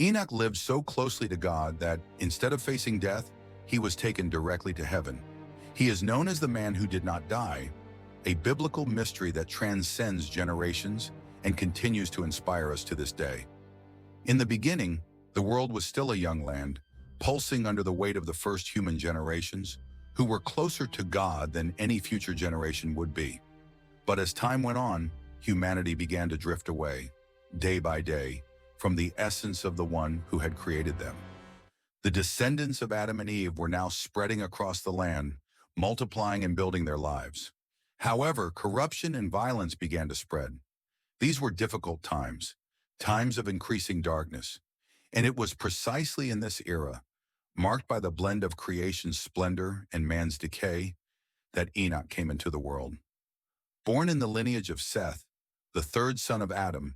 Enoch lived so closely to God that, instead of facing death, he was taken directly to heaven. He is known as the man who did not die, a biblical mystery that transcends generations and continues to inspire us to this day. In the beginning, the world was still a young land, pulsing under the weight of the first human generations, who were closer to God than any future generation would be. But as time went on, humanity began to drift away, day by day, from the essence of the one who had created them. The descendants of Adam and Eve were now spreading across the land, multiplying and building their lives. However, corruption and violence began to spread. These were difficult times, times of increasing darkness. And it was precisely in this era, marked by the blend of creation's splendor and man's decay, that Enoch came into the world. Born in the lineage of Seth, the third son of Adam,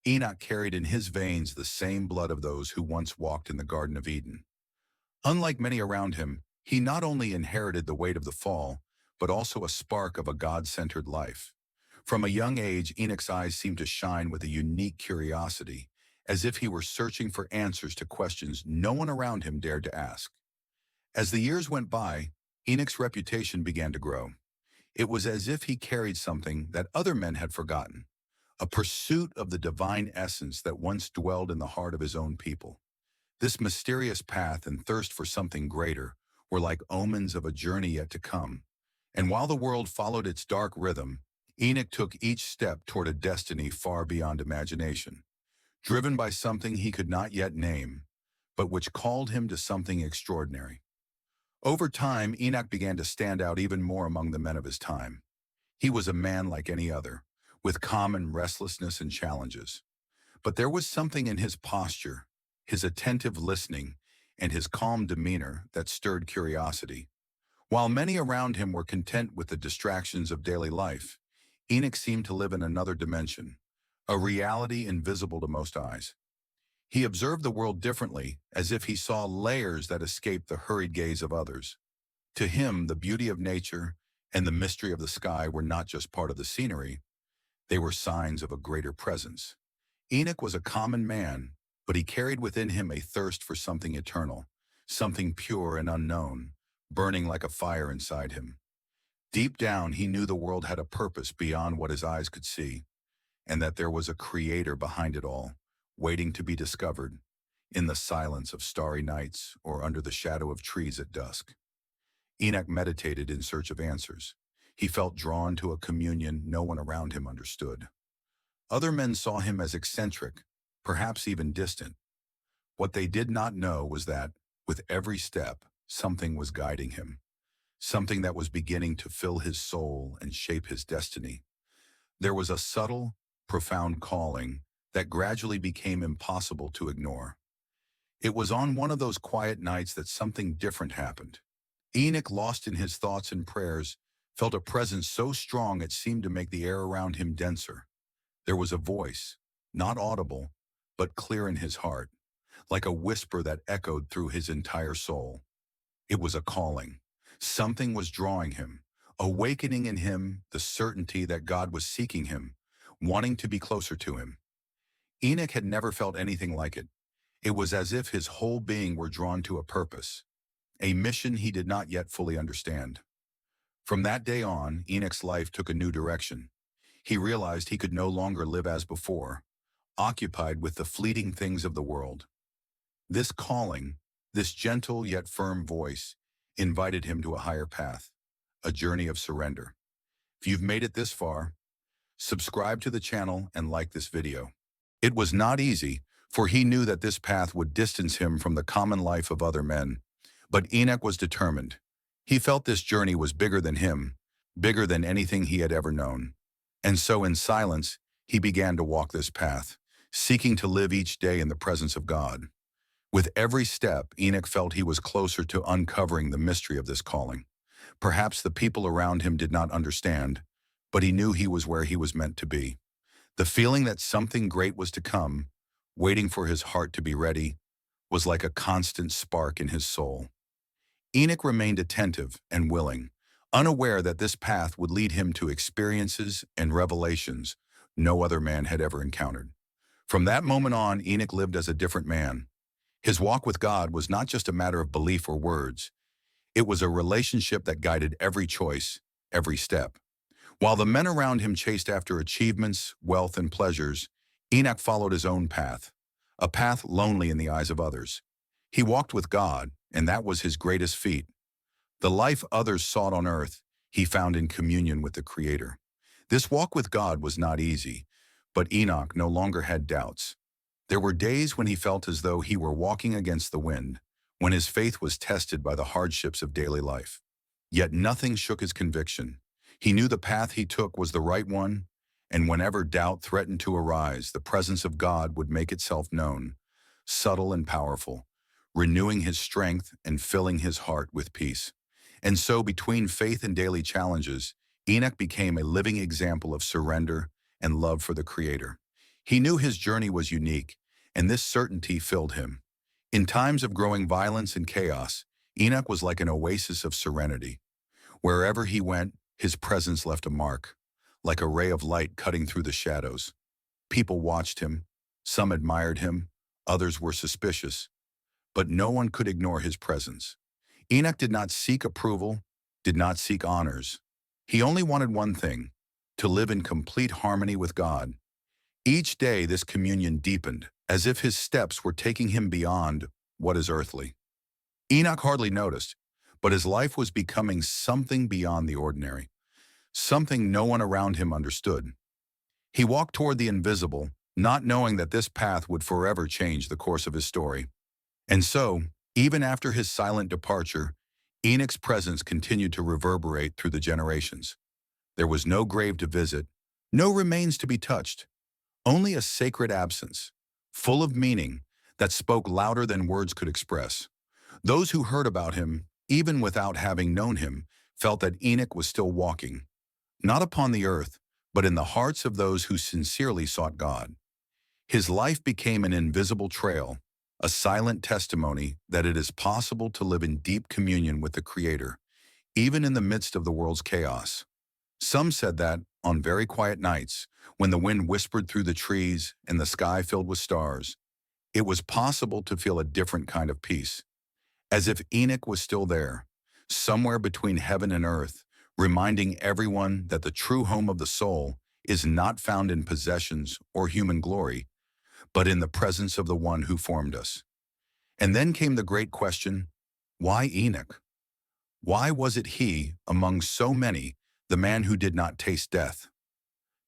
Enoch carried in his veins the same blood of those who once walked in the Garden of Eden. Unlike many around him, he not only inherited the weight of the fall, but also a spark of a God-centered life. From a young age, Enoch's eyes seemed to shine with a unique curiosity, as if he were searching for answers to questions no one around him dared to ask. As the years went by, Enoch's reputation began to grow. It was as if he carried something that other men had forgotten, a pursuit of the divine essence that once dwelled in the heart of his own people. This mysterious path and thirst for something greater were like omens of a journey yet to come. And while the world followed its dark rhythm, Enoch took each step toward a destiny far beyond imagination, driven by something he could not yet name, but which called him to something extraordinary. Over time, Enoch began to stand out even more among the men of his time. He was a man like any other, with common restlessness and challenges. But there was something in his posture, his attentive listening, and his calm demeanor that stirred curiosity. While many around him were content with the distractions of daily life, Enoch seemed to live in another dimension, a reality invisible to most eyes. He observed the world differently, as if he saw layers that escaped the hurried gaze of others. To him, the beauty of nature and the mystery of the sky were not just part of the scenery, they were signs of a greater presence. Enoch was a common man, but he carried within him a thirst for something eternal, something pure and unknown, burning like a fire inside him. Deep down, he knew the world had a purpose beyond what his eyes could see, and that there was a creator behind it all, waiting to be discovered, in the silence of starry nights or under the shadow of trees at dusk. Enoch meditated in search of answers. He felt drawn to a communion no one around him understood. Other men saw him as eccentric, perhaps even distant. What they did not know was that, with every step, something was guiding him, something that was beginning to fill his soul and shape his destiny. There was a subtle, profound calling that gradually became impossible to ignore. It was on one of those quiet nights that something different happened. Enoch, lost in his thoughts and prayers, felt a presence so strong it seemed to make the air around him denser. There was a voice, not audible, but clear in his heart, like a whisper that echoed through his entire soul. It was a calling. Something was drawing him, awakening in him the certainty that God was seeking him, wanting to be closer to him. Enoch had never felt anything like it. It was as if his whole being were drawn to a purpose, a mission he did not yet fully understand. From that day on, Enoch's life took a new direction. He realized he could no longer live as before, occupied with the fleeting things of the world. This calling, this gentle yet firm voice, invited him to a higher path, a journey of surrender. If you've made it this far, subscribe to the channel and like this video. It was not easy, for he knew that this path would distance him from the common life of other men. But Enoch was determined. He felt this journey was bigger than him, bigger than anything he had ever known. And so in silence, he began to walk this path, seeking to live each day in the presence of God. With every step, Enoch felt he was closer to uncovering the mystery of this calling. Perhaps the people around him did not understand, but he knew he was where he was meant to be. The feeling that something great was to come, waiting for his heart to be ready, was like a constant spark in his soul. Enoch remained attentive and willing, unaware that this path would lead him to experiences and revelations no other man had ever encountered. From that moment on, Enoch lived as a different man. His walk with God was not just a matter of belief or words. It was a relationship that guided every choice, every step. While the men around him chased after achievements, wealth, and pleasures, Enoch followed his own path, a path lonely in the eyes of others. He walked with God, and that was his greatest feat. The life others sought on earth, he found in communion with the Creator. This walk with God was not easy, but Enoch no longer had doubts. There were days when he felt as though he were walking against the wind, when his faith was tested by the hardships of daily life. Yet nothing shook his conviction. He knew the path he took was the right one, and whenever doubt threatened to arise, the presence of God would make itself known, subtle and powerful, renewing his strength and filling his heart with peace. And so, between faith and daily challenges, Enoch became a living example of surrender and love for the Creator. He knew his journey was unique, and this certainty filled him. In times of growing violence and chaos, Enoch was like an oasis of serenity. Wherever he went, his presence left a mark, like a ray of light cutting through the shadows. People watched him, some admired him, others were suspicious, but no one could ignore his presence. Enoch did not seek approval, did not seek honors. He only wanted one thing, to live in complete harmony with God. Each day this communion deepened, as if his steps were taking him beyond what is earthly. Enoch hardly noticed, but his life was becoming something beyond the ordinary, something no one around him understood. He walked toward the invisible, not knowing that this path would forever change the course of his story. And so, even after his silent departure, Enoch's presence continued to reverberate through the generations. There was no grave to visit, no remains to be touched, only a sacred absence, full of meaning, that spoke louder than words could express. Those who heard about him, even without having known him, felt that Enoch was still walking, not upon the earth, but in the hearts of those who sincerely sought God. His life became an invisible trail, a silent testimony that it is possible to live in deep communion with the Creator, even in the midst of the world's chaos. Some said that, on very quiet nights, when the wind whispered through the trees and the sky filled with stars, it was possible to feel a different kind of peace, as if Enoch was still there, somewhere between heaven and earth, reminding everyone that the true home of the soul is not found in possessions or human glory, but in the presence of the one who formed us. And then came the great question, why Enoch? Why was it he, among so many, the man who did not taste death?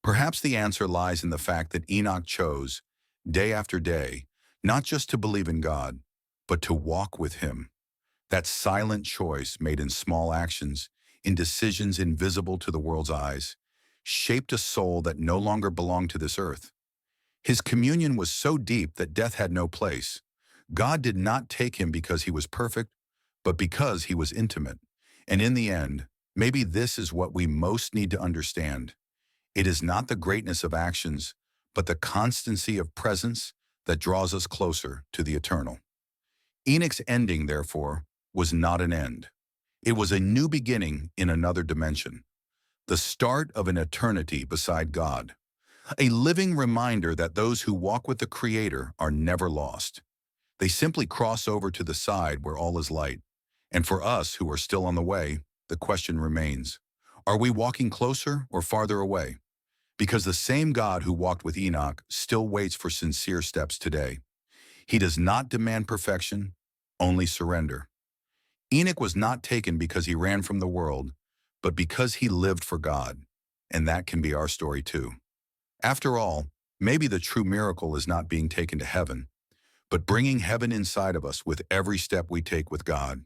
Perhaps the answer lies in the fact that Enoch chose, day after day, not just to believe in God, but to walk with Him. That silent choice made in small actions, in decisions invisible to the world's eyes, shaped a soul that no longer belonged to this earth. His communion was so deep that death had no place. God did not take him because he was perfect, but because he was intimate. And in the end, maybe this is what we most need to understand. It is not the greatness of actions, but the constancy of presence that draws us closer to the eternal. Enoch's ending, therefore, was not an end. It was a new beginning in another dimension, the start of an eternity beside God, a living reminder that those who walk with the Creator are never lost. They simply cross over to the side where all is light. And for us who are still on the way, the question remains, are we walking closer or farther away? Because the same God who walked with Enoch still waits for sincere steps today. He does not demand perfection, only surrender. Enoch was not taken because he ran from the world, but because he lived for God. And that can be our story too. After all, maybe the true miracle is not being taken to heaven, but bringing heaven inside of us with every step we take with God.